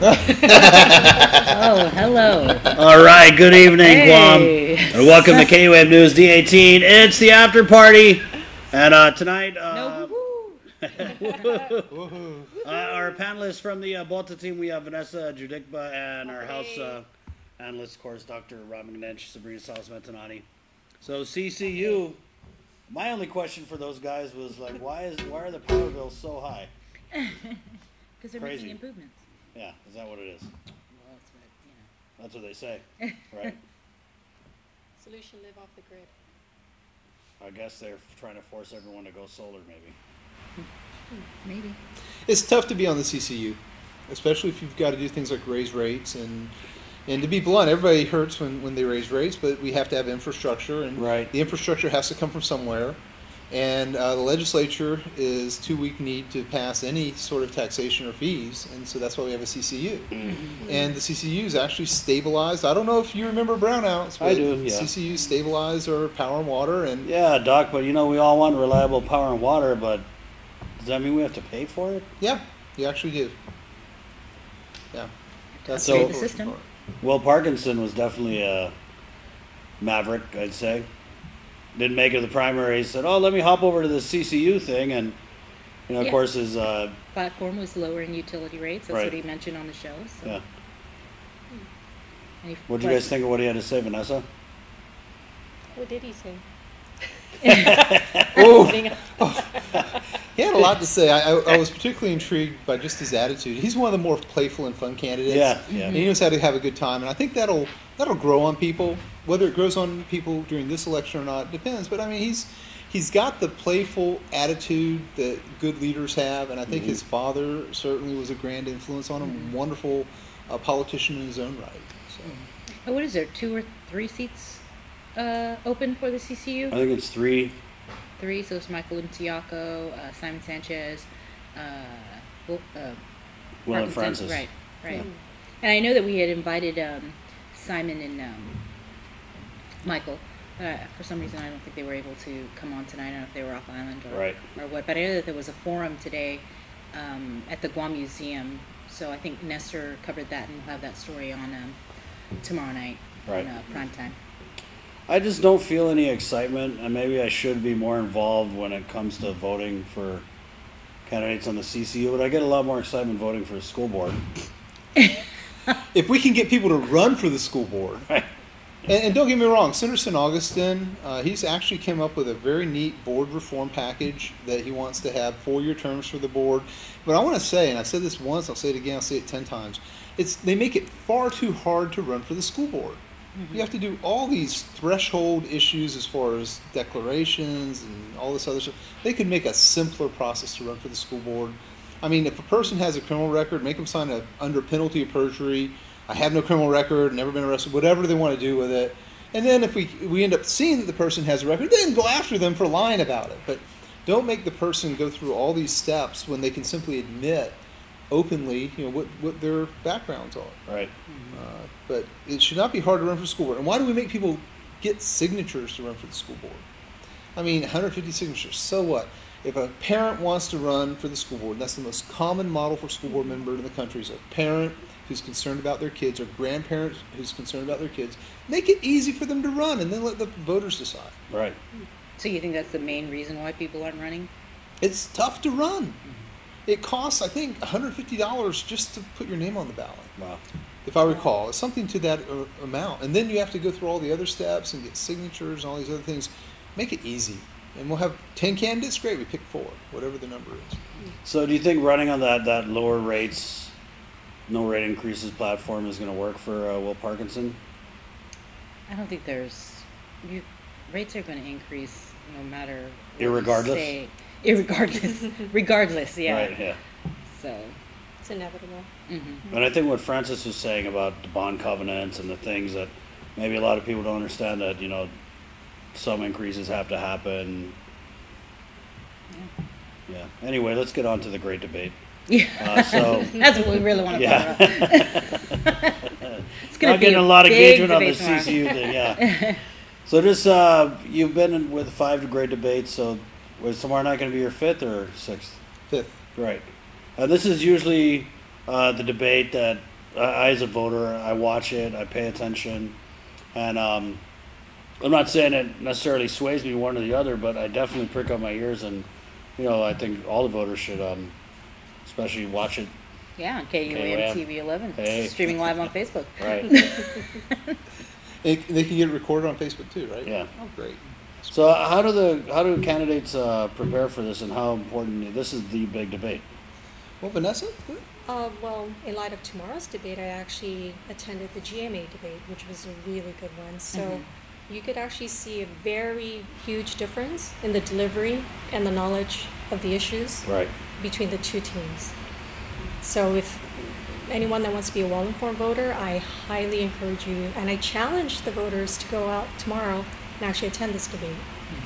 Oh, hello. All right, good evening, Guam, Hey. and welcome to KUM News D18. It's the after party, and tonight, No, Woohoo. our panelists from the Balta team, we have Vanessa, Judicpa, and our house analyst, of course, Dr. McNinch, Sabrina Salas-Mentanani. So CCU, my only question for those guys was like, why are the power bills so high? because they're Crazy. making improvements. Yeah, is that what it is? Well, that's what, That's what they say, right? Solution: live off the grid. I guess they're trying to force everyone to go solar, maybe. Maybe. It's tough to be on the CCU, especially if you've got to do things like raise rates. And to be blunt, everybody hurts when they raise rates, but we have to have infrastructure, and Right. the infrastructure has to come from somewhere. And the legislature is too weak-kneed to pass any sort of taxation or fees, and so that's why we have a CCU. Mm-hmm. And the CCU is actually stabilized. I don't know if you remember brownouts, but I do, yeah. CCU stabilized our power and water, and Yeah, Doc, but we all want reliable power and water, but does that mean we have to pay for it? yeah, you actually do. Yeah. That's So- the system. Well, Parkinson was definitely a maverick, I'd say. Didn't make it to the primary. He said, "Oh, let me hop over to the CCU thing," and of Yeah. course, his Platform was lowering utility rates. That's Right. what he mentioned on the show. So. yeah. Any What do you guys questions? think of what he had to say, Vanessa? What did he say? Oh, he had a lot to say. I was particularly intrigued by just his attitude. He's one of the more playful and fun candidates. Yeah, And yeah. he knows how to have a good time, and I think that'll grow on people. Whether it grows on people during this election or not depends. But I mean, he's got the playful attitude that good leaders have, and I think his father certainly was a grand influence on him. Wonderful politician in his own right. So. Oh, what is there? 2 or 3 seats open for the I CCU? think it's 3. 3. So it's Michael Untiaco, Simon Sanchez, Will Will and Parkinson. Francis. Right. Yeah. And I know that we had invited Simon and Michael. For some reason, I don't think they were able to come on tonight. I don't know if they were off island or what. But I know that there was a forum today at the Guam Museum. So I think Nestor covered that, and we'll have that story on tomorrow night Right. on prime time. I just don't feel any excitement, and maybe I should be more involved when it comes to voting for candidates on the CCU, but I get a lot more excitement voting for the school board. If we can get people to run for the school board, Right. and don't get me wrong, Senator St. Augustine, he's actually came up with a very neat board reform package that he wants to have 4-year terms for the board. But I want to say, and I've said this once, I'll say it again, I'll say it 10 times, they make it far too hard to run for the school board. You have to do all these threshold issues as far as declarations and all this other stuff. They could make a simpler process to run for the school board. I mean, if a person has a criminal record, make them sign under penalty of perjury. I have no criminal record, never been arrested, whatever they want to do with it. And then if we end up seeing that the person has a record, then go after them for lying about it. But don't make the person go through all these steps when they can simply admit openly, what their backgrounds are. Right. But it should not be hard to run for school board. And why do we make people get signatures to run for the school board? I mean, 150 signatures, so what? If a parent wants to run for the school board, and that's the most common model for school board member in the country, is a parent who's concerned about their kids or grandparent who's concerned about their kids, make it easy for them to run and then let the voters decide. Right. So you think that's the main reason why people aren't running? It's tough to run. It costs, I think, $150 just to put your name on the ballot. Wow. If I recall, it's something to that amount. And then you have to go through all the other steps and get signatures and all these other things. Make it easy. And we'll have 10 candidates, great, we pick 4, whatever the number is. So do you think running on that lower rates, no rate increases platform is going to work for Will Parkinson? I don't think rates are going to increase no matter what Irregardless? you say. Regardless, yeah. Right, yeah. So, It's inevitable. And I think what Francis was saying about the bond covenants and the things that maybe a lot of people don't understand, that, some increases have to happen. Yeah. Anyway, let's get on to the great debate. yeah. So That's what we really want to yeah. talk about. It's going Not to be getting a lot of big engagement on the debate tomorrow. CCU thing, yeah. So just you've been with 5 great debates. So was tomorrow night going to be your 5th or 6th? 5th. Right. This is usually the debate that I, as a voter, I watch it, I pay attention, and I'm not saying it necessarily sways me one or the other, but I definitely prick up my ears, and I think all the voters should, especially watch it. Yeah, on KUAM TV 11, streaming live on Facebook. Right. They can get it recorded on Facebook too, right? Yeah. Oh, great. So how do candidates prepare for this, and how important? This is the big debate. Well, Vanessa? Well, in light of tomorrow's debate, I actually attended the GMA debate, which was a really good one. So you could actually see a very huge difference in the delivery and the knowledge of the issues between the two teams. So if anyone that wants to be a well-informed voter, I highly encourage you, and I challenge the voters to go out tomorrow and actually attend this debate.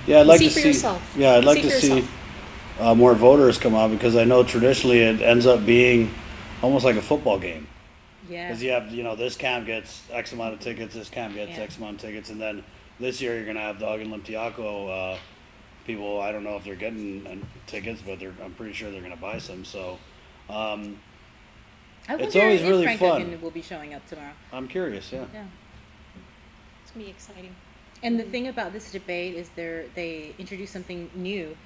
Yeah, I'd like see to for see. yourself. Yeah, I'd like See to for see yourself. more voters come out, because I know traditionally it ends up being almost like a football game. Yeah. Because you have, this camp gets X amount of tickets, this camp gets X amount of tickets, and then this year you're going to have Dog and Limtiaco people. I don't know if they're getting tickets, but I'm pretty sure they're going to buy some. So I wonder it's always if really Frank fun. Duggan will be showing up tomorrow. I'm curious, yeah. It's going to be exciting. And the thing about this debate is they introduce something new,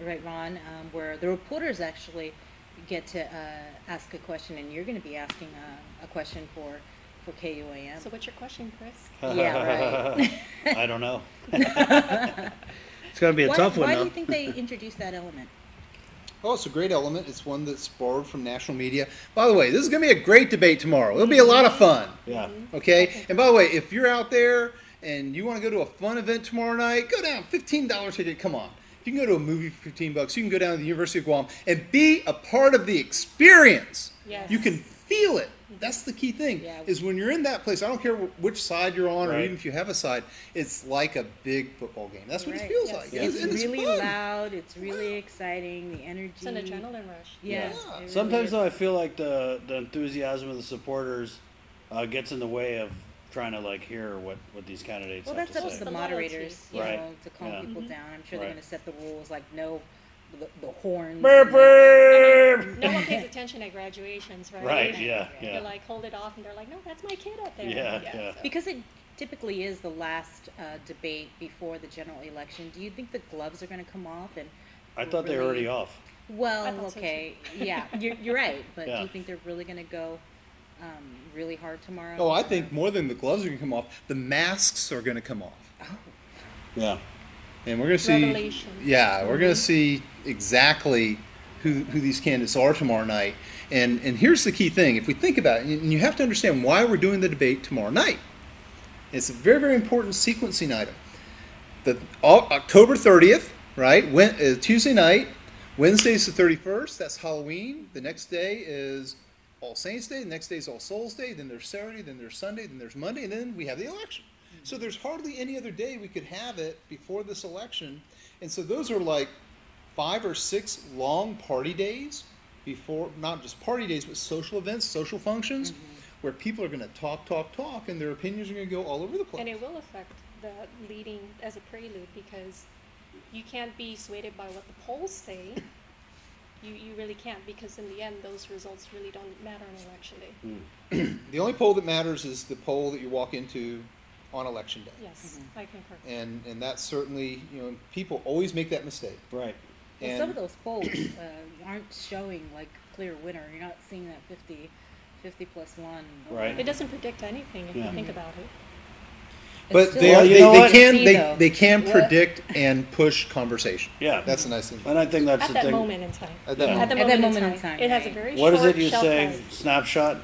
right, Ron, where the reporters actually get to ask a question, and you're going to be asking a question for KUAM. So what's your question, Chris? Yeah, right. I don't know. It's going to be a tough one, Why though. do you think they introduced that element? Oh, it's a great element. It's one that's borrowed from national media. By the way, this is going to be a great debate tomorrow. It'll be a lot of fun. Yeah. Okay? And by the way, if you're out there and you want to go to a fun event tomorrow night, go down. $15 ticket. Come on. If you can go to a movie for $15, you can go down to the University of Guam and be a part of the experience. Yes. You can feel it. That's the key thing, Yeah. is when you're in that place, I don't care which side you're on or Right. even if you have a side, it's like a big football game. That's what it feels Yes. like. It's And really fun. loud. It's really exciting. The energy. It's an adrenaline rush. Yes. Yeah. it really Sometimes, is. though, I feel like the enthusiasm of the supporters gets in the way of trying to hear what these candidates Well, have that's to up say. to the The moderators, loyalty. to calm Yeah. people down. I'm sure they're Right. going to set the rules, like no, the horns. Burp, burp. No one pays attention at graduations, right? Right, yeah, You're yeah. like, hold it off, and they're like, no, that's my kid up there. Yeah, yeah. so- Because it typically is the last debate before the general election. Do you think the gloves are going to come off? And I thought they were already off. Well, I thought so, okay, yeah, you're right. But Yeah. do you think they're really going to go really hard tomorrow? Oh, I think more than the gloves are going to come off, the masks are going to come off. Yeah. And we're going to see. Revelation. Yeah, we're going to see exactly who these candidates are tomorrow night. And here's the key thing. If we think about it, and you have to understand why we're doing the debate tomorrow night. It's a very, very important sequencing item. October 30th, right? Tuesday night. Wednesday's the 31st. That's Halloween. The next day is All Saints Day. The next day is All Souls Day. Then there's Saturday. Then there's Sunday. Then there's Monday. And then we have the election. So there's hardly any other day we could have it before this election. And so those are like 5 or 6 long party days before, not just party days, but social events, social functions, where people are going to talk, and their opinions are going to go all over the place. And it will affect the leading as a prelude, because you can't be swayed by what the polls say. You really can't, because in the end, those results really don't matter on election day. The only poll that matters is the poll that you walk into on election day. Yes, I concur. And that's certainly, people always make that mistake. Right. Well, And some of those polls aren't showing like clear winner. You're not seeing that 50 plus 1. Right. It doesn't predict anything if Yeah. you think about it. But It's they, still- are, you know they what? can See, though. they can What? predict and push conversation. Yeah. That's the nice thing. And I think that's At the that thing. moment in time. At that Yeah. moment. At that moment in time. It has a right. very What short is it you shelf say? life. Snapshot?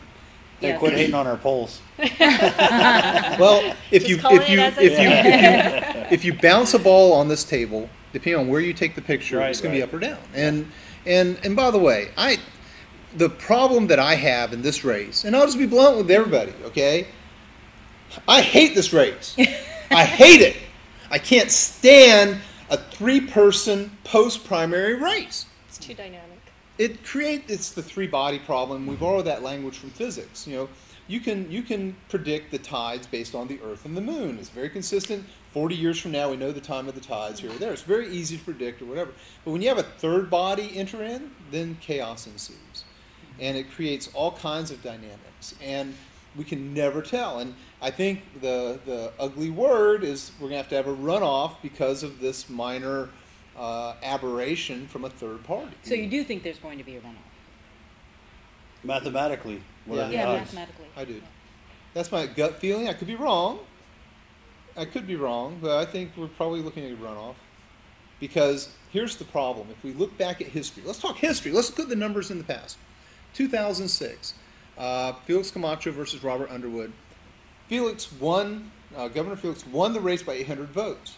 Hey, Yes. quit hating on our polls. Well, if Just you calling if it you as if it you, is. if you bounce a ball on this table, depending on where you take the picture, Right, it's going to right. be up or down. And by the way, the problem that I have in this race, and I'll just be blunt with everybody, okay? I hate this race. I hate it. I can't stand a 3-person post-primary race. It's too dynamic. It's the 3-body problem. We borrow that language from physics. You can predict the tides based on the Earth and the Moon. It's very consistent. 40 years from now, we know the time of the tides here or there. It's very easy to predict or whatever. But when you have a third body enter in, then chaos ensues. and it creates all kinds of dynamics, and we can never tell. And I think the ugly word is we're going to have a runoff because of this minor aberration from a third party. So you do think there's going to be a runoff? Mathematically, what are the odds? Mathematically. I do. Yeah. That's my gut feeling. I could be wrong. But I think we're probably looking at a runoff. Because here's the problem. If we look back at history, let's talk history. Let's look at the numbers in the past. 2006, Felix Camacho versus Robert Underwood. Governor Felix won the race by 800 votes.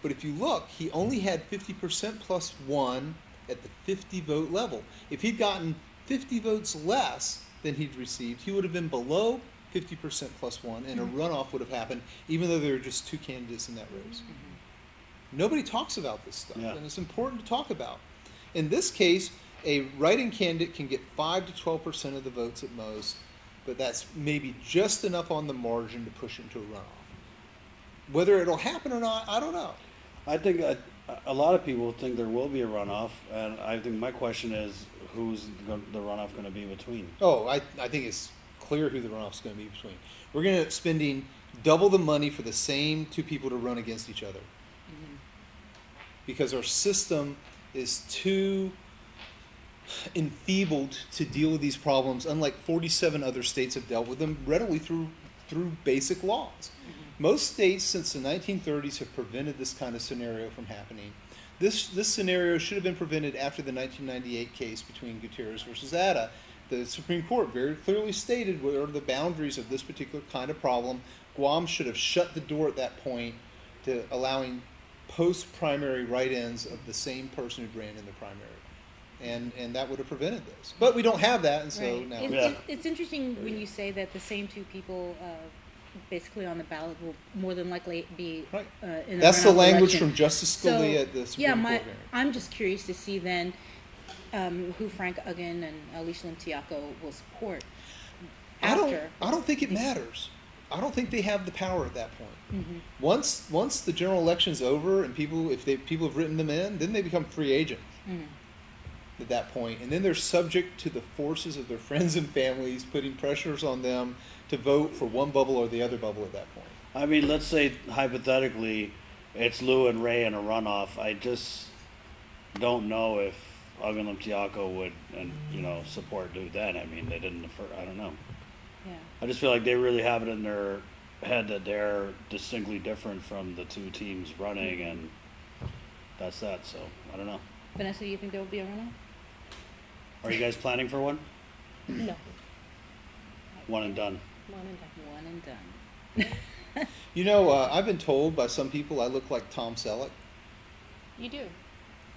But if you look, he only had 50% plus one at the 50 vote level. If he'd gotten 50 votes less than he'd received, he would have been below 50% plus one, and a runoff would have happened, even though there were just two candidates in that race. Nobody talks about this stuff, and it's important to talk about. In this case, a write-in candidate can get 5 to 12% of the votes at most, but that's maybe just enough on the margin to push into a runoff. Whether it'll happen or not, I don't know. I think a lot of people think there will be a runoff, and I think my question is, who's the runoff going to be between? Oh, I think it's clear who the runoff's going to be between. We're going to end up spending double the money for the same two people to run against each other. Because our system is too enfeebled to deal with these problems, unlike 47 other states have dealt with them readily through basic laws. Most states since the 1930s have prevented this kind of scenario from happening. This scenario should have been prevented after the 1998 case between Gutierrez versus Atta. The Supreme Court very clearly stated what are the boundaries of this particular kind of problem. Guam should have shut the door at that point to allowing post-primary write-ins of the same person who ran in the primary. And that would have prevented this. But we don't have that, and so now... It's interesting when you say that the same two people basically on the ballot will more than likely be in That's the language election. from Justice Scalia at the Supreme Court hearing. I'm just curious to see then who Frank Uggan and Alicia Tiaco will support after. I don't think it matters. I don't think they have the power at that point. Once the general election's over and people have written them in, then they become free agents at that point, and then they're subject to the forces of their friends and families putting pressures on them to vote for one bubble or the other bubble at that point. I mean, let's say hypothetically it's Lou and Ray in a runoff. I just don't know if Uggan and Tiaco would support Lou then. I mean, they didn't. I don't know. Yeah. I just feel like they really have it in their head that they're distinctly different from the two teams running, and that's that. So I don't know. Vanessa, do you think there will be a runoff? Are you guys planning for one? No. One and done. One and done. You know, I've been told by some people I look like Tom Selleck. You do.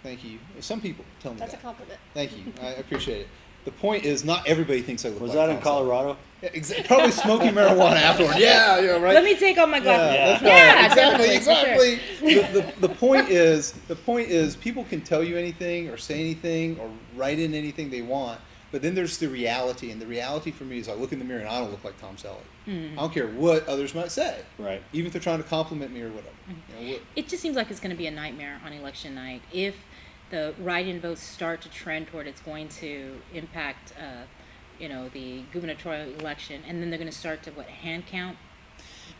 Thank you. Some people tell me That's that. a compliment. Thank you. I appreciate it. The point is, not everybody thinks I look Was like that Tom in Colorado? Selleck. Yeah, probably smoking marijuana afterward. Yeah, right. Let me take off my glasses. That's right. Exactly. The point is, people can tell you anything or say anything or write in anything they want, but then there's the reality, and the reality for me is I look in the mirror and I don't look like Tom Selleck. I don't care what others might say, right? Even if they're trying to compliment me or whatever. It just seems like it's going to be a nightmare on election night if the write-in votes start to trend toward it's going to impact, the gubernatorial election, and then they're going to start to hand count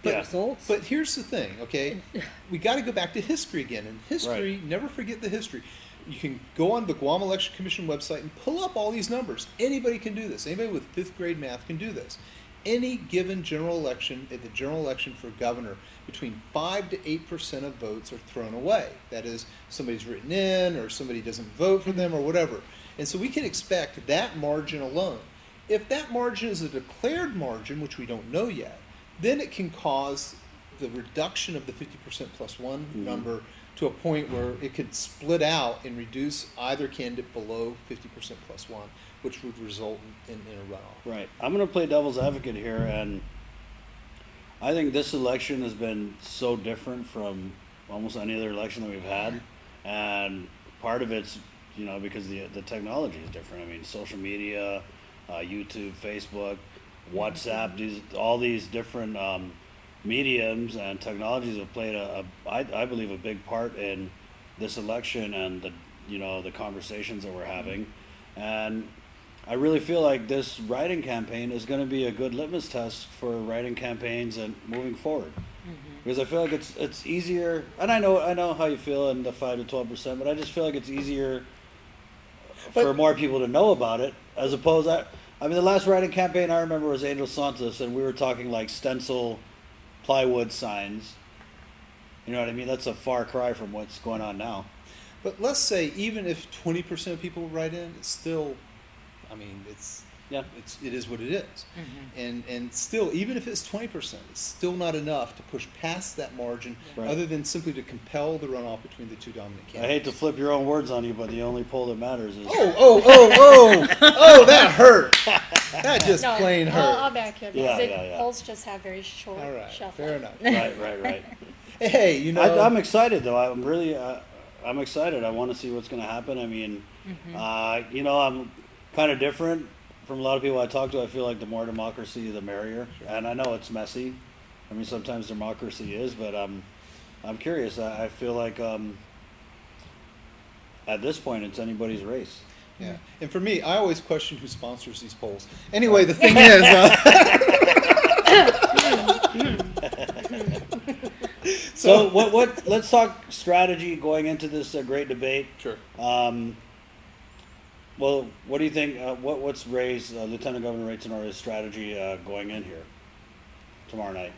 the results. But here's the thing, okay? We got to go back to history again, and history. Never forget the history. You can go on the Guam Election Commission website and pull up all these numbers. Anybody can do this. Anybody with 5th grade math can do this. Any given general election, at the general election for governor, between 5 to 8% of votes are thrown away. That is, somebody's written in or somebody doesn't vote for them or whatever. And so we can expect that margin alone. If that margin is a declared margin, which we don't know yet, then it can cause the reduction of the 50% plus one number to a point where it could split out and reduce either candidate below 50% plus one, which would result in a runoff. Right. I'm going to play devil's advocate here, and I think this election has been so different from almost any other election that we've had, and part of it's because the technology is different. I mean, social media, YouTube, Facebook, WhatsApp, all these different mediums and technologies have played I believe a big part in this election and the conversations that we're having. And I really feel like this write-in campaign is going to be a good litmus test for write-in campaigns and moving forward. Because I feel like it's easier, and I know how you feel in the 5 to 12%, but I just feel like it's easier for more people to know about it, as opposed. I mean, the last write-in campaign I remember was Angel Santos, and we were talking like stencil, plywood signs. You know what I mean? That's a far cry from what's going on now. But let's say even if 20% of people write in, it's still, I mean, it is what it is. And still, even if it's 20%, it's still not enough to push past that margin, other than simply to compel the runoff between the two dominant candidates. I hate to flip your own words on you, but the only poll that matters is. Oh, that hurt. That just plain hurt. I'll back you up because polls just have very short shelf life. Fair enough. Right. Hey, you know. I'm excited though. I'm really, I'm excited. I want to see what's going to happen. I mean, you know, I'm kind of different from a lot of people I talk to. I feel like the more democracy, the merrier. Sure. And I know it's messy. I mean, sometimes democracy is, but I'm curious. I feel like at this point, it's anybody's race. Yeah. And for me, I always question who sponsors these polls. Anyway, the thing is. So what? Let's talk strategy going into this great debate. Sure. Well, what do you think? What's Ray's Lieutenant Governor Ray Tenorio strategy going in here tomorrow night?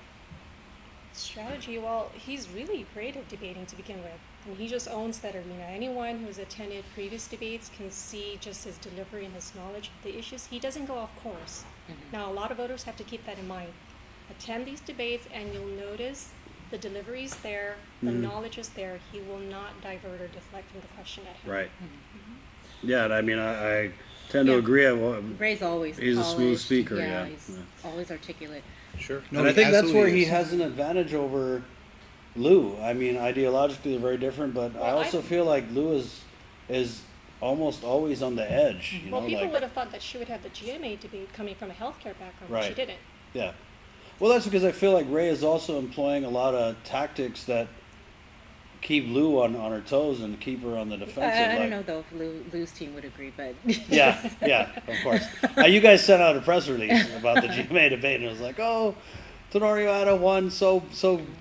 Strategy? Well, he's really great at debating to begin with. I mean, he just owns that arena. Anyone who's attended previous debates can see just his delivery and his knowledge of the issues. He doesn't go off course. Now, a lot of voters have to keep that in mind. Attend these debates, and you'll notice the delivery is there, the knowledge is there. He will not divert or deflect from the question at hand. Right. Yeah, I mean, I tend to agree. Ray's always he's polished. A smooth speaker. Yeah, he's always articulate. Sure. No, and I think that's where he has an advantage over Lou. I mean, ideologically they're very different, but I also feel like Lou is almost always on the edge. You well, know, people like, would have thought that she would have the GMA debate coming from a healthcare background, but she didn't. Yeah. Well, that's because I feel like Ray is also employing a lot of tactics that keep Lou on her toes and keep her on the defensive. I don't know though if Lou's team would agree, but yeah, of course. You guys sent out a press release about the GMA debate, and it was like, oh, Tenorio had a one so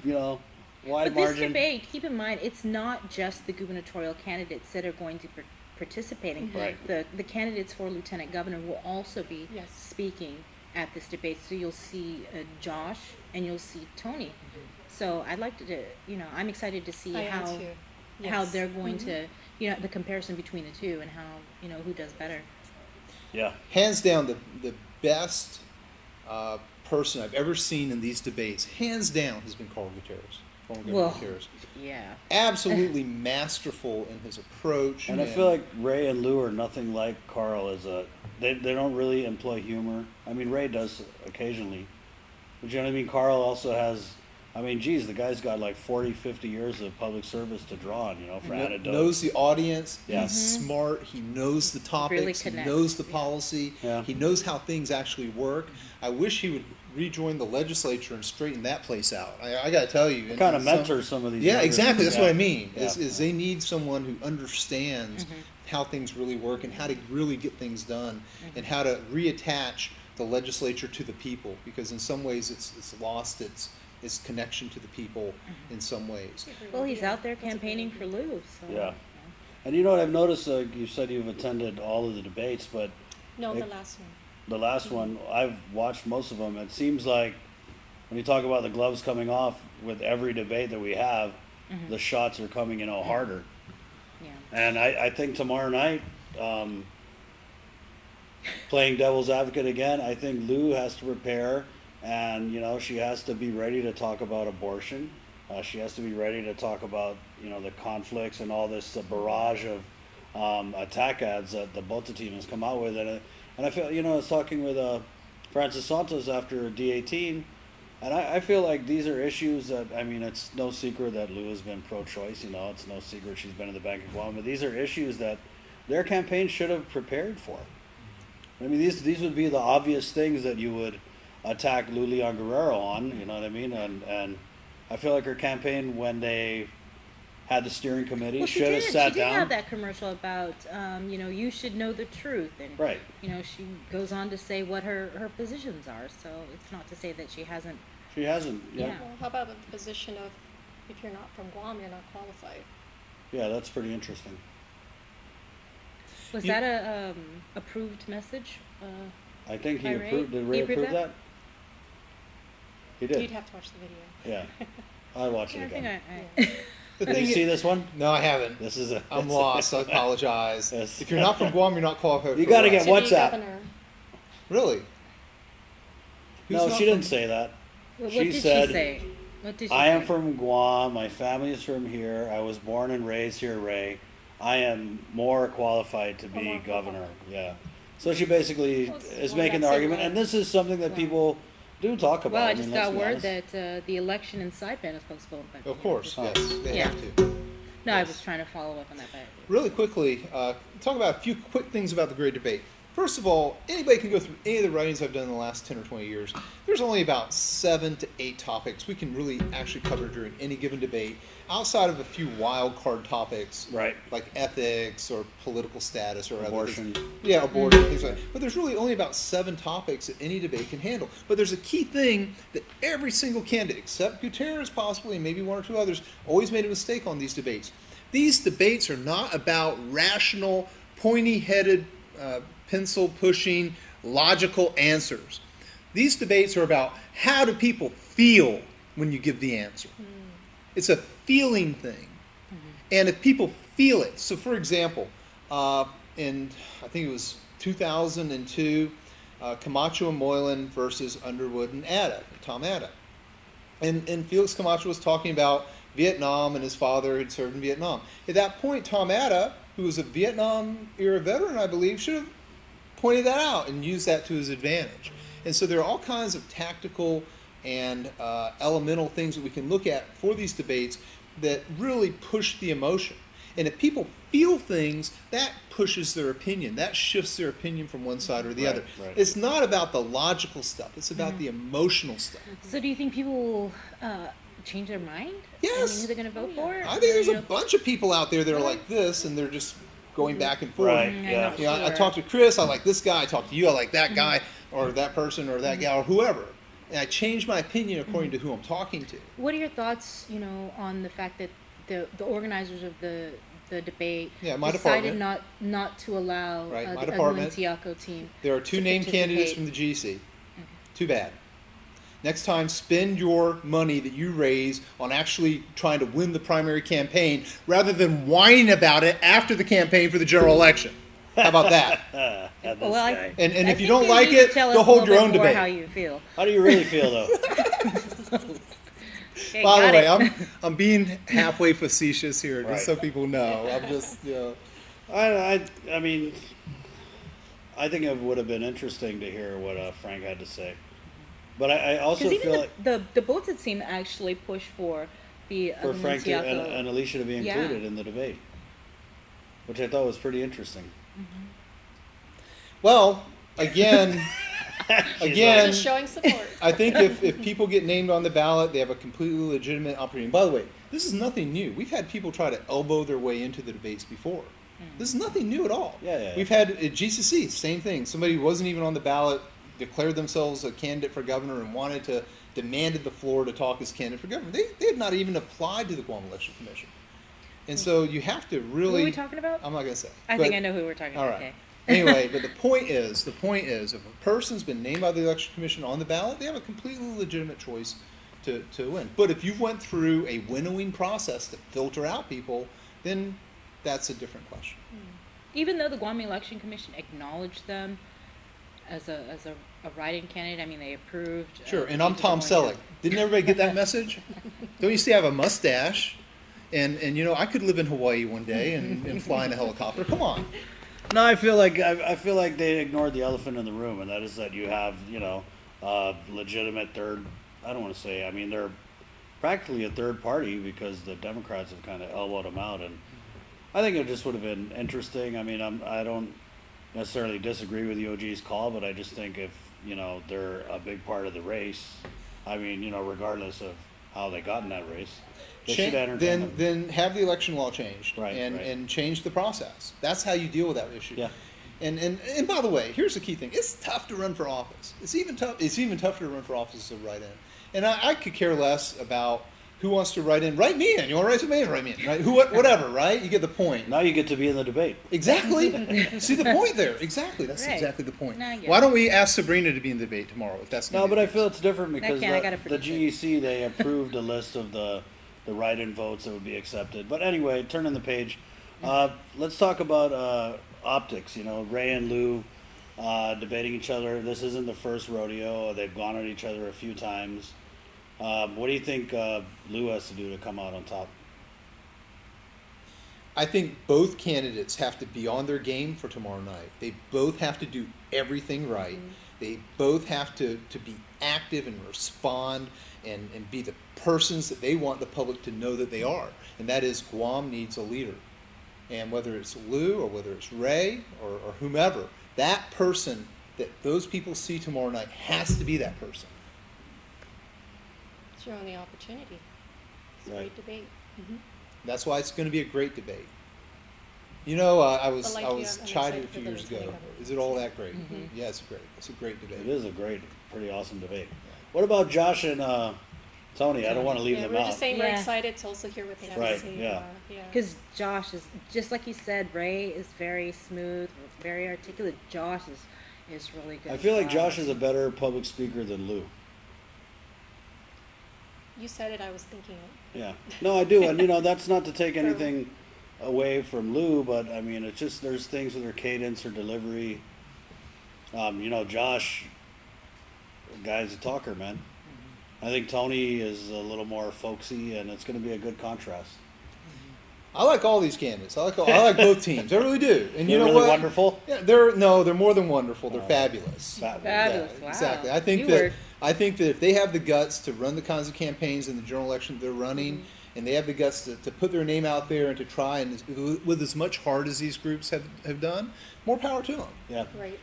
you know wide margin. But this debate, keep in mind, it's not just the gubernatorial candidates that are going to be participating. Right. The candidates for lieutenant governor will also be speaking at this debate. So you'll see Josh and you'll see Tony. So I'd like to, you know, I'm excited to see how they're going to, you know, the comparison between the two and how, you know, who does better. Yeah. Hands down, the best person I've ever seen in these debates, hands down, has been Carl Gutierrez. Yeah. Absolutely masterful in his approach. And I feel like Ray and Lou are nothing like Carl. They don't really employ humor. I mean, Ray does occasionally. But you know what I mean? Carl also has, I mean, geez, the guy's got like 40, 50 years of public service to draw on, you know, for anecdotes. He knows the audience. Yeah. He's smart. He knows the topics. He knows the policy. Yeah. He knows how things actually work. I wish he would rejoin the legislature and straighten that place out. I got to tell you. Kind of mentor some of these. Yeah, exactly. That's what I mean. Is they need someone who understands how things really work and how to really get things done and how to reattach the legislature to the people, because in some ways it's lost its connection to the people in some ways. Well, he's out there campaigning for Lou. So. Yeah. And you know what I've noticed? You said you've attended all of the debates, but no, the last one. The last one, I've watched most of them. It seems like when you talk about the gloves coming off with every debate that we have, the shots are coming in all harder. Yeah. And I think tomorrow night, playing devil's advocate again, I think Lou has to prepare, and you know, she has to be ready to talk about abortion. She has to be ready to talk about, you know, the conflicts and all this barrage of attack ads that the Bota team has come out with. And I feel, you know, I was talking with Francis Santos after D18, and I feel like these are issues that, I mean, it's no secret that Lou has been pro-choice, you know, it's no secret she's been in the Bank of Guam, but these are issues that their campaign should have prepared for. I mean, these would be the obvious things that you would attack Lou Leon Guerrero on, you know what I mean? And I feel like her campaign, when they had the steering committee. Well, Should have sat she did down. have that commercial about, you should know the truth. And, Right. she goes on to say what her positions are. So it's not to say that she hasn't. She hasn't. Yeah. Yeah. Well, how about the position of if you're not from Guam, you're not qualified? Yeah, that's pretty interesting. Was You- that a approved message? I think he By Ray? approved. Did He Ray approved approve that? He did. You'd have to watch the video. Yeah. I'll watch Yeah, it I think again. The Did thing you is- see this one? No, I haven't. This is a. I'm lost. I apologize. Yes. If you're not from Guam, you're not qualified. You for gotta rice. get To be WhatsApp. governor. Really? Who's No, not she didn't from- say that. What She did said, she say? What did she I am say? from Guam. My family is from here. I was born and raised here, Ray. I am more qualified to be more governor. qualified. Yeah. So she basically Well, it's is one making the that's argument, in and this is something that Wow. people do talk about. Well, I mean, just let's got be word honest. that the election in Saipan is postponed. By Of course, Oh. yes, they Yeah. have to. No, I was trying to follow up on that. But Really quickly, talk about a few quick things about the great debate. First of all, anybody can go through any of the writings I've done in the last 10 or 20 years. There's only about 7 to 8 topics we can really actually cover during any given debate, outside of a few wild card topics, Right. like ethics or political status or Abortion. other things. Yeah, abortion, things like that. But there's really only about 7 topics that any debate can handle. But there's a key thing that every single candidate, except Gutierrez possibly, and maybe 1 or 2 others, always made a mistake on these debates. These debates are not about rational, pointy-headed, pencil-pushing, logical answers. These debates are about how do people feel when you give the answer. It's a feeling thing. And if people feel it, so for example, in I think it was 2002, Camacho and Moylan versus Underwood and Tom Adda. And Felix Camacho was talking about Vietnam and his father had served in Vietnam. At that point, Tom Adda, who was a Vietnam-era veteran, I believe, should have pointed that out and used that to his advantage. And so there are all kinds of tactical and elemental things that we can look at for these debates that really push the emotion. And if people feel things, that pushes their opinion. That shifts their opinion from one side or the Right, other. right. It's not about the logical stuff. It's about the emotional stuff. so, do you think people will change their mind? Yes. I mean, who they're going to vote for? I think there's You a know, bunch of people out there that are like this, and they're just going back and forth. Right. I'm Yeah. not You know, I sure. talked to Chris, I like this guy. I talked to you, I like that guy, or that person, or that gal, or whoever. And I change my opinion according to who I'm talking to. What are your thoughts, on the fact that the organizers of the debate Yeah, my decided department. not to allow Right, my the department. Tiaco team? There are 2 to named candidates from participate? the GC. Too bad. Next time, spend your money that you raise on actually trying to win the primary campaign rather than whining about it after the campaign for the general election. How about that? This Well, guy. And I if you think don't you like need to it, tell us go a hold little your bit own more debate. How you feel? How do you really feel, though? Okay, By the got way, it. I'm being halfway facetious here, just Right. so people know. I'm just, I mean, I think it would have been interesting to hear what Frank had to say. But I also Because feel even like the bulletin team actually pushed for the for Frank to, Tiaco. and Alicia to be Yeah. included in the debate, which I thought was pretty interesting. well, again, again, Just showing support. I think if people get named on the ballot, they have a completely legitimate opportunity. By the way, this is nothing new. We've had people try to elbow their way into the debates before. This is nothing new at all. Yeah. We've had at GCC, same thing. Somebody who wasn't even on the ballot, declared themselves a candidate for governor and demanded the floor to talk as candidate for governor. They had not even applied to the Guam Election Commission. And so you have to really... Who are we talking about? I'm not going to say. I But- think I know who we're talking all about. right. Okay. Anyway, but the point is, if a person's been named by the election commission on the ballot, they have a completely legitimate choice to win. But if you went through a winnowing process to filter out people, then that's a different question. Even though the Guam Election Commission acknowledged them as a write-in candidate, I mean, they approved. Sure, and I'm each of Tom the ones Selleck. Didn't everybody get that message? Don't you see I have a mustache? And I could live in Hawaii one day and fly in a helicopter. Come on. No, I feel like they ignored the elephant in the room, and that is that you have legitimate third. I don't want to say. I mean, they're practically a third party because the Democrats have kind of elbowed them out, and I think it just would have been interesting. I mean, I don't necessarily disagree with the OG's call, but I just think if they're a big part of the race, I mean, regardless of how they got in that race. They should entertain them. Then have the election law changed, Right, and change the process. That's how you deal with that issue. Yeah. And by the way, here's the key thing: it's tough to run for office. It's even tougher to run for office as a write-in. And I could care less about who wants to write in. Write me in. You want to write to me? Write me in. Right? Whatever. Right? You get the point. Now you get to be in the debate. Exactly. See the point there. Exactly. That's Right. exactly the point. No, I get Why it. don't we ask Sabrina to be in the debate tomorrow? If that's No, but I feel it's different because I gotta the predict it. GEC, they approved a list of the write-in votes that would be accepted. But anyway, turning the page. Let's talk about optics. You know, Ray and Lou debating each other. This isn't the first rodeo. They've gone at each other a few times. What do you think Lou has to do to come out on top? I think both candidates have to be on their game for tomorrow night. They both have to do everything right. Mm-hmm. They both have to be active and respond and be the persons that they want the public to know that they are. And that is, Guam needs a leader. And whether it's Lou or whether it's Ray or whomever, that person that those people see tomorrow night has to be that person. It's your only opportunity. It's a Right. great debate. Mm-hmm. That's why it's going to be a great debate. You know, I was But like you, I'm chided a excited few for years them to ago. make up. Is it all that great? Mhm. Yeah, it's great. It's a great debate. It is a pretty awesome debate. What about Josh and Tony? I don't want to leave Yeah, them we're out. just saying we're Yeah. excited to also hear what they have Right, to say. yeah. Because Josh is, just like you said, Ray is very smooth, very articulate. Josh is really good. I feel like as Josh well. is a better public speaker than Lou. You said it, I was thinking it. Yeah. No, I do. And, that's not to take anything away from Lou, but, I mean, it's just there's things with her cadence, her delivery. Josh, the guy's a talker, man. I think Tony is a little more folksy, and it's going to be a good contrast. I like all these candidates. I like both teams. I really do. And you They're know really what? wonderful? Yeah, they're more than wonderful. They're fabulous. Fabulous. Yeah, Wow. exactly. Keyword. I think that if they have the guts to run the kinds of campaigns in the general election they're running, and they have the guts to put their name out there and to try and with as much heart as these groups have done, more power to them. Yeah. Right.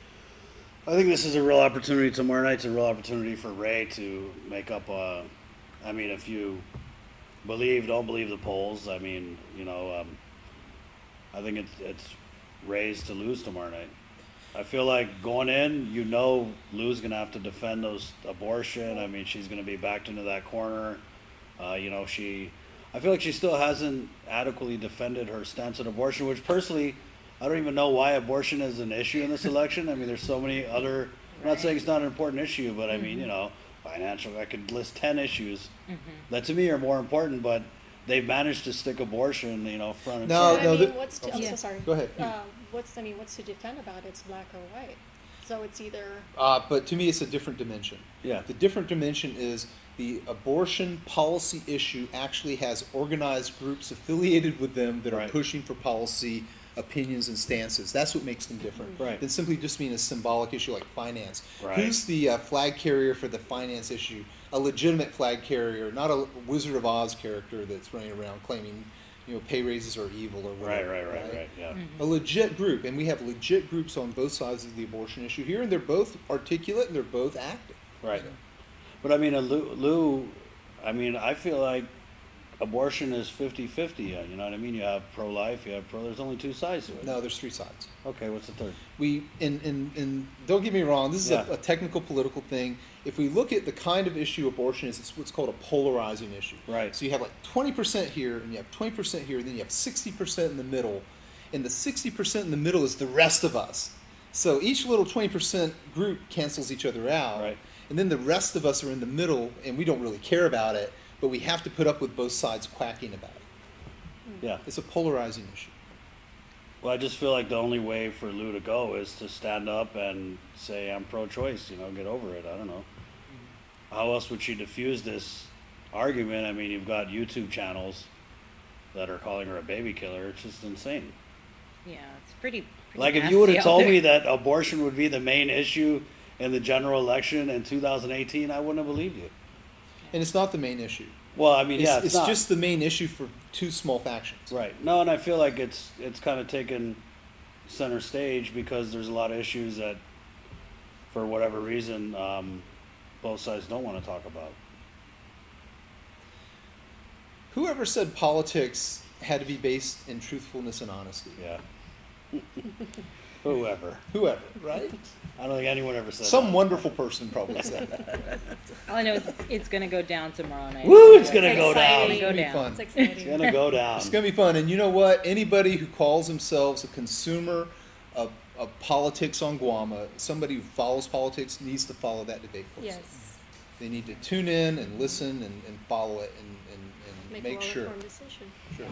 I think this is a real opportunity. Tomorrow night's a real opportunity for Ray to make up if you don't believe the polls, I think it's Ray's to lose tomorrow night. I feel like going in, Lou's going to have to defend those abortion. I mean, she's going to be backed into that corner. I feel like she still hasn't adequately defended her stance on abortion, which personally, I don't even know why abortion is an issue in this election. I mean, there's so many other, I'm not saying it's not an important issue, but I mean, financial, I could list 10 issues that to me are more important, but they've managed to stick abortion, front and No, center. no, I'm so sorry. Go ahead. What's to defend about it? It's black or white. So it's either. But to me, it's a different dimension. Yeah. The different dimension is the abortion policy issue actually has organized groups affiliated with them that are Right. pushing for policy opinions and stances. That's what makes them different. Right. Than simply just being a symbolic issue like finance. Right. Who's the flag carrier for the finance issue? A legitimate flag carrier, not a Wizard of Oz character that's running around claiming, pay raises are evil or whatever. Right, yeah. A legit group, and we have legit groups on both sides of the abortion issue here, and they're both articulate and they're both active. Right. So, But I mean, Lou, I feel like abortion is 50-50. You know what I mean? You have pro-life, you have there's only two sides to it. no, there's three sides. Okay, what's the third? And don't get me wrong, this is Yeah. a technical political thing. If we look at the kind of issue abortion is, it's what's called a polarizing issue. Right. So you have like 20% here, and you have 20% here, and then you have 60% in the middle. And the 60% in the middle is the rest of us. So each little 20% group cancels each other out. Right. And then the rest of us are in the middle, and we don't really care about it, but we have to put up with both sides quacking about it. Yeah. It's a polarizing issue. Well, I just feel like the only way for Lou to go is to stand up and say, I'm pro-choice, get over it. I don't know. How else would she diffuse this argument? I mean, you've got YouTube channels that are calling her a baby killer. It's just insane. Yeah, it's pretty Like, if you would have nasty told out me there. that abortion would be the main issue in the general election in 2018, I wouldn't have believed you. And it's not the main issue. Well, I mean, It's not. just the main issue for two small factions. Right. No, and I feel like it's kind of taken center stage because there's a lot of issues that, for whatever reason, both sides don't want to talk about. Whoever said politics had to be based in truthfulness and honesty? Yeah. Whoever, right? I don't think anyone ever said Some that. wonderful person probably said that. All I know is it's going to go down tomorrow night. Woo! It's gonna go down. It's It's going to gonna be go down. fun. It's exciting. It's gonna go down. It's gonna be fun, and you know what? Anybody who calls themselves a consumer of politics on Guam, somebody who follows politics, needs to follow that debate closely. Yes. They need to tune in and listen and follow it and make a sure. well-informed decision. Sure.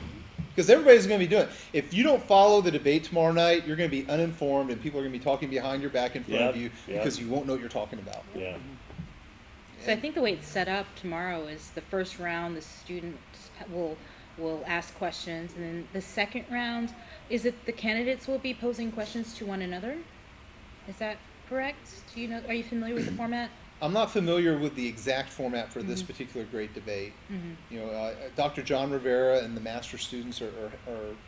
Because everybody's going to be doing it. If you don't follow the debate tomorrow night, you're going to be uninformed, and people are going to be talking behind your back in front of you because you won't know what you're talking about. Yeah. So I think the way it's set up tomorrow is the first round, the students will ask questions, and then the second round, is it the candidates will be posing questions to one another? Is that correct? Do you know? Are you familiar with the format? I'm not familiar with the exact format for this particular great debate. You know, Dr. John Rivera and the master students are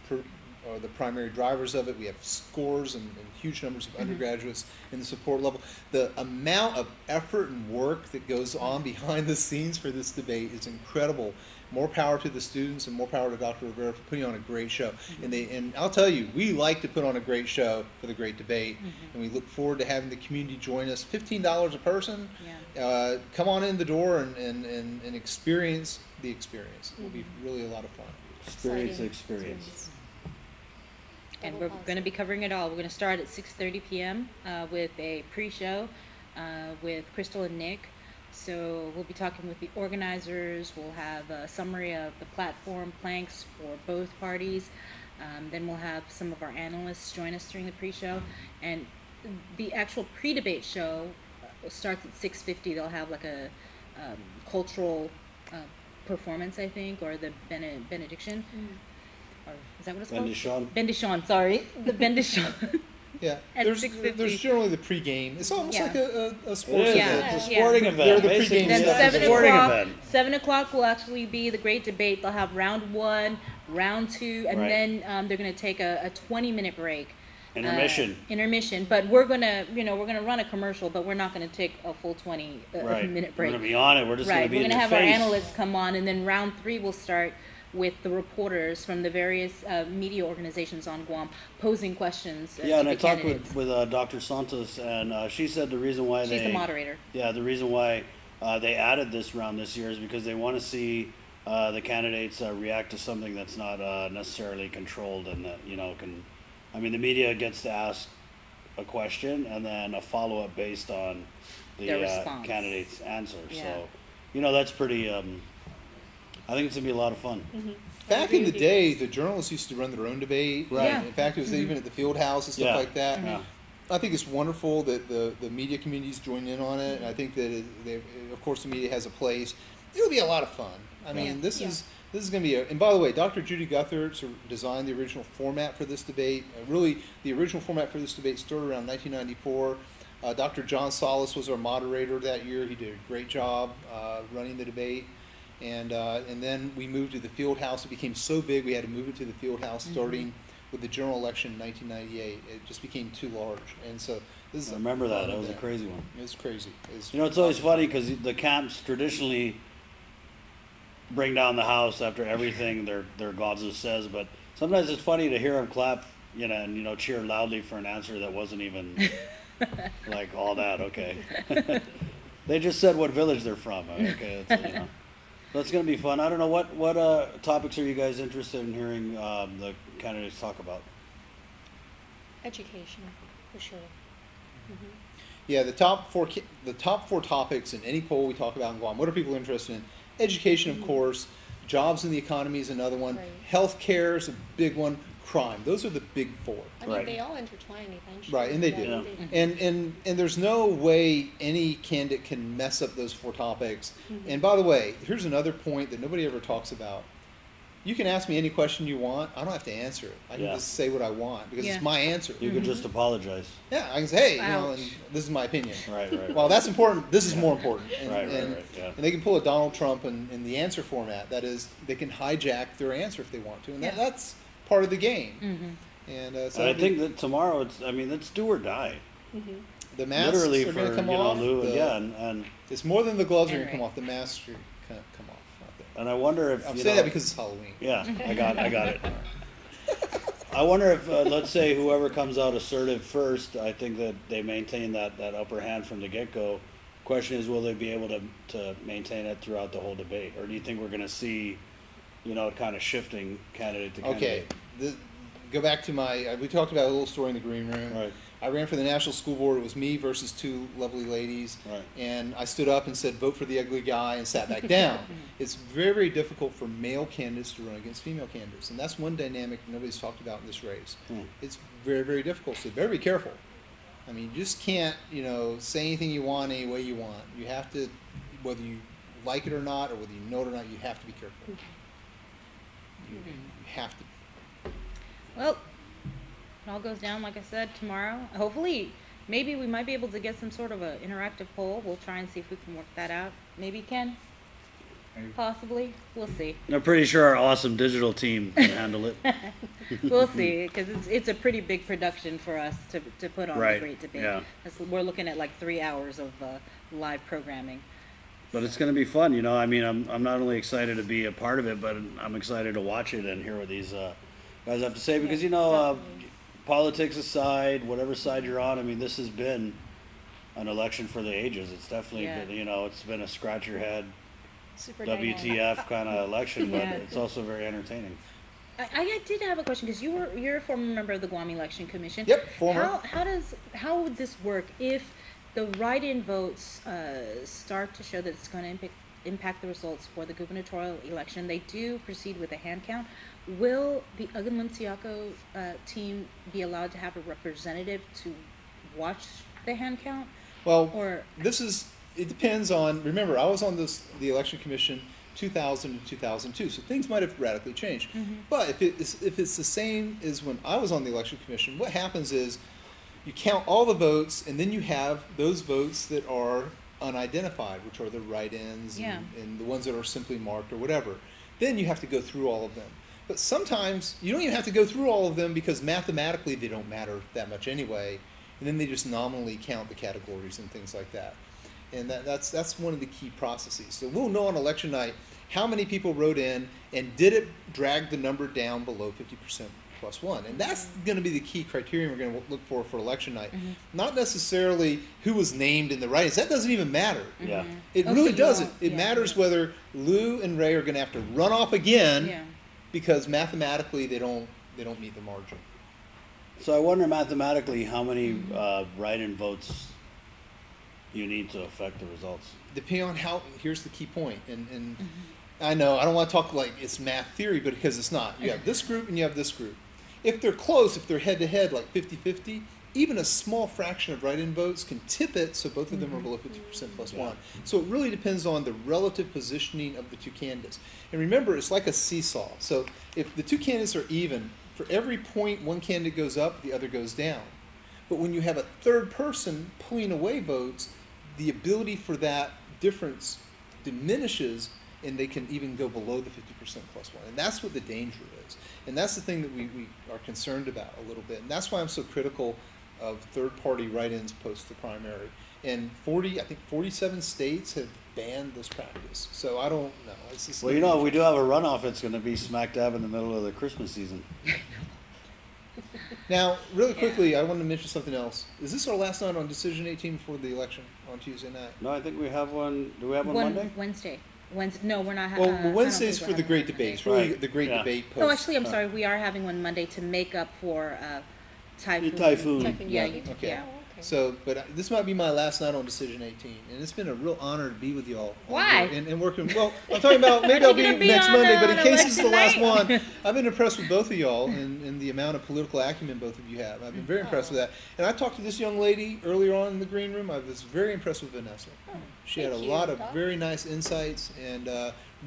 the primary drivers of it. We have scores and huge numbers of undergraduates in the support level. The amount of effort and work that goes on behind the scenes for this debate is incredible. More power to the students and more power to Dr. Rivera for putting on a great show. And I'll tell you, we like to put on a great show for the great debate, and we look forward to having the community join us. $15 a person. Yeah. Come on in the door and experience the experience. It will be really a lot of fun. Experience. And Double we're positive. going to be covering it all. We're going to start at 6:30 p.m. With a pre-show with Crystal and Nick. So we'll be talking with the organizers. We'll have a summary of the platform planks for both parties. Then we'll have some of our analysts join us during the pre-show. And the actual pre-debate show starts at 6:50. They'll have like a cultural performance, I think, or the benediction. Or is that what it's called? Bendition. Bendition, sorry. The bendition. Yeah, At there's 6:50. generally the pregame. It's almost like a It sports is. event. It's a Yeah. sporting They're event. the Basically, pregame Then stuff. it's a sporting event. 7 o'clock will actually be the great debate. They'll have round 1, round 2, and Right. then they're going to take a 20-minute break. Intermission. But we're gonna run a commercial, but we're not gonna take a full 20 Right. minute We're break. gonna be on it. We're just gonna Right, be we're in gonna your have our face. analysts come on, and then round 3 will start with the reporters from the various media organizations on Guam posing questions. Yeah, to and the I talked candidates. with Dr. Santos, and she said the reason why She's the moderator. Yeah, the reason why they added this round this year is because they want to see the candidates react to something that's not necessarily controlled, and that the media gets to ask a question and then a follow-up based on the Their response. candidate's answer. Yeah. So, that's pretty. I think it's gonna be a lot of fun. Back in the day, the journalists used to run their own debate. Right. Yeah. In fact, it was even at the field house and stuff like that. Yeah. I think it's wonderful that the media communities join in on it, and I think that of course the media has a place. It'll be a lot of fun. I mean, this is going to be and by the way, Dr. Judy Guthert designed the original format for this debate. Really, the original format for this debate started around 1994. Dr. John Solis was our moderator that year. He did a great job running the debate. And then we moved to the field house. It became so big we had to move it to the field house starting with the general election in 1998. It just became too large. And so this is I remember that. That was a crazy one. It was crazy. It's always funny because the camps traditionally bring down the house after everything their godson says, but sometimes it's funny to hear them clap, and cheer loudly for an answer that wasn't even like all that. Okay, they just said what village they're from. Okay, so it's going to be fun. I don't know what topics are you guys interested in hearing the candidates talk about? Education, for sure. Yeah, the top four topics in any poll we talk about in Guam. What are people interested in? Education, of course. Jobs in the economy is another one. Right. Healthcare is a big one. Crime. Those are the big four. I mean, Right. they all intertwine eventually. Right, and they do. Yeah. And there's no way any candidate can mess up those four topics. And by the way, here's another point that nobody ever talks about. You can ask me any question you want. I don't have to answer it. I can Yeah. just say what I want because Yeah. it's my answer. You could just apologize. Yeah, I can say, hey, Ouch. and this is my opinion. Right. Well, that's important. This is more important. And, Right, and, yeah. and they can pull a Donald Trump in the answer format. That is, they can hijack their answer if they want to, and Yeah. that's part of the game. And so I think that tomorrow it's do or die. the masks Literally are going for to come off. Lou, and It's more than the gloves are And going to come right. off. The masks are going to come off. I think. And I wonder if I'm saying that because it's Halloween. Yeah, I got it. I wonder if, let's say, whoever comes out assertive first, I think that they maintain that upper hand from the get-go. Question is, will they be able to maintain it throughout the whole debate? Or do you think we're going to see, it kind of shifting candidate to candidate? Okay, go back to we talked about a little story in the green room. Right. I ran for the National School Board. It was me versus two lovely ladies. Right. And I stood up and said, vote for the ugly guy, and sat back down. It's very, very difficult for male candidates to run against female candidates. And that's one dynamic nobody's talked about in this race. It's very, very difficult. So better be careful. I mean, you just can't, say anything you want any way you want. You have to, whether you like it or not, or whether you know it or not, you have to be careful. You have to. Well, it all goes down, like I said, tomorrow. Hopefully, maybe we might be able to get some sort of an interactive poll. We'll try and see if we can work that out. Maybe Ken? Possibly. We'll see. I'm pretty sure our awesome digital team can handle it. We'll see, because it's a pretty big production for us to put on the great debate. Yeah. We're looking at like 3 hours of live programming. But it's going to be fun, I mean, I'm not only excited to be a part of it, but I'm excited to watch it and hear what these guys have to say. Because, politics aside, whatever side you're on, I mean, this has been an election for the ages. It's definitely been, it's been a scratch your head, Super WTF kind of election, but it's also very entertaining. I did have a question, because you're a former member of the Guam Election Commission. Yep, former. How would this work if the write-in votes start to show that it's going to impact the results for the gubernatorial election? They do proceed with a hand count. Will the Aguilunciaco team be allowed to have a representative to watch the hand count? Well, it depends on, remember, I was on the election commission 2000 to 2002, so things might have radically changed. But if it's the same as when I was on the election commission, what happens is you count all the votes, and then you have those votes that are unidentified, which are the write-ins and the ones that are simply marked or whatever. Then you have to go through all of them. But sometimes you don't even have to go through all of them, because mathematically they don't matter that much anyway, and then they just nominally count the categories and things like that. And that's one of the key processes. So we'll know on election night how many people wrote in, and did it drag the number down below 50% plus one. And that's going to be the key criterion we're going to look for election night. Not necessarily who was named in the write-ins. That doesn't even matter. Yeah. It really doesn't. It matters whether Lou and Ray are going to have to run off again, because mathematically they don't meet the margin. So I wonder mathematically how many write-in votes you need to affect the results. Depending on how, here's the key point, and I know I don't want to talk like it's math theory, but because it's not. You have this group and you have this group. If they're close, if they're head-to-head like 50-50, even a small fraction of write-in votes can tip it so both of them are below 50% plus one. So it really depends on the relative positioning of the two candidates. And remember, it's like a seesaw. So if the two candidates are even, for every point one candidate goes up, the other goes down. But when you have a third person pulling away votes, the ability for that difference diminishes, and they can even go below the 50% plus one. And that's what the danger is. And that's the thing that we are concerned about a little bit. And that's why I'm so critical of third-party write-ins post the primary. And 47 states have banned this practice. So I don't know. It's just well, we do have a runoff. It's going to be smack dab in the middle of the Christmas season. Now, really quickly, I wanted to mention something else. Is this our last night on Decision 18 before the election on Tuesday night? No, I think we have one. Do we have one Monday? Wednesday. No, we're not. Well, Wednesday's for the great debate. It's really the great debate post. No, actually, I'm sorry. We are having one Monday to make up for Typhoon. Typhoon. Yeah. Okay. Yeah. So, but this might be my last night on Decision 18, and it's been a real honor to be with y'all. Why? And working. Well, I'm talking about maybe I'll be next Monday, but in case this is the last one, I've been impressed with both of y'all and the amount of political acumen both of you have. I've been very impressed with that. And I talked to this young lady earlier on in the green room. I was very impressed with Vanessa. She had a lot of very nice insights and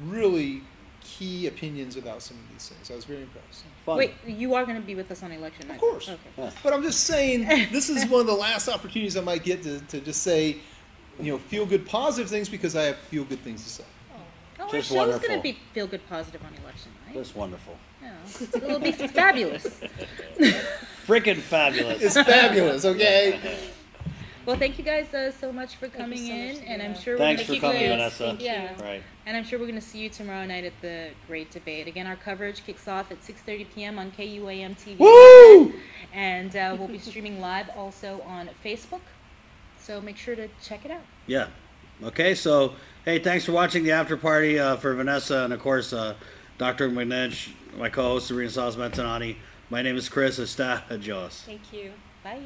really key opinions about some of these things. I was very impressed. Fun. Wait, you are going to be with us on election night? Of course. Okay. Yeah. But I'm just saying, this is one of the last opportunities I might get to just say, feel good, positive things, because I have feel good things to say. Oh, our Just show's wonderful. going to be feel good, positive on election night. That's wonderful. Yeah. It'll be fabulous. Freaking fabulous. It's fabulous, okay? Well, thank you guys so much for coming so in, much, and I'm Vanessa. sure Thanks we're for going to coming, see you. Vanessa. Thank Yeah. you. Right. And I'm sure we're going to see you tomorrow night at the Great Debate. Again, our coverage kicks off at 6:30 p.m. on KUAM TV. Woo! And we'll be streaming live also on Facebook. So make sure to check it out. Yeah. Okay, so, hey, thanks for watching the after party for Vanessa and, of course, Dr. McNinch, my co-host, Sabrina Salas-Bentonati. My name is Chris. Está, adios. Thank you. Bye.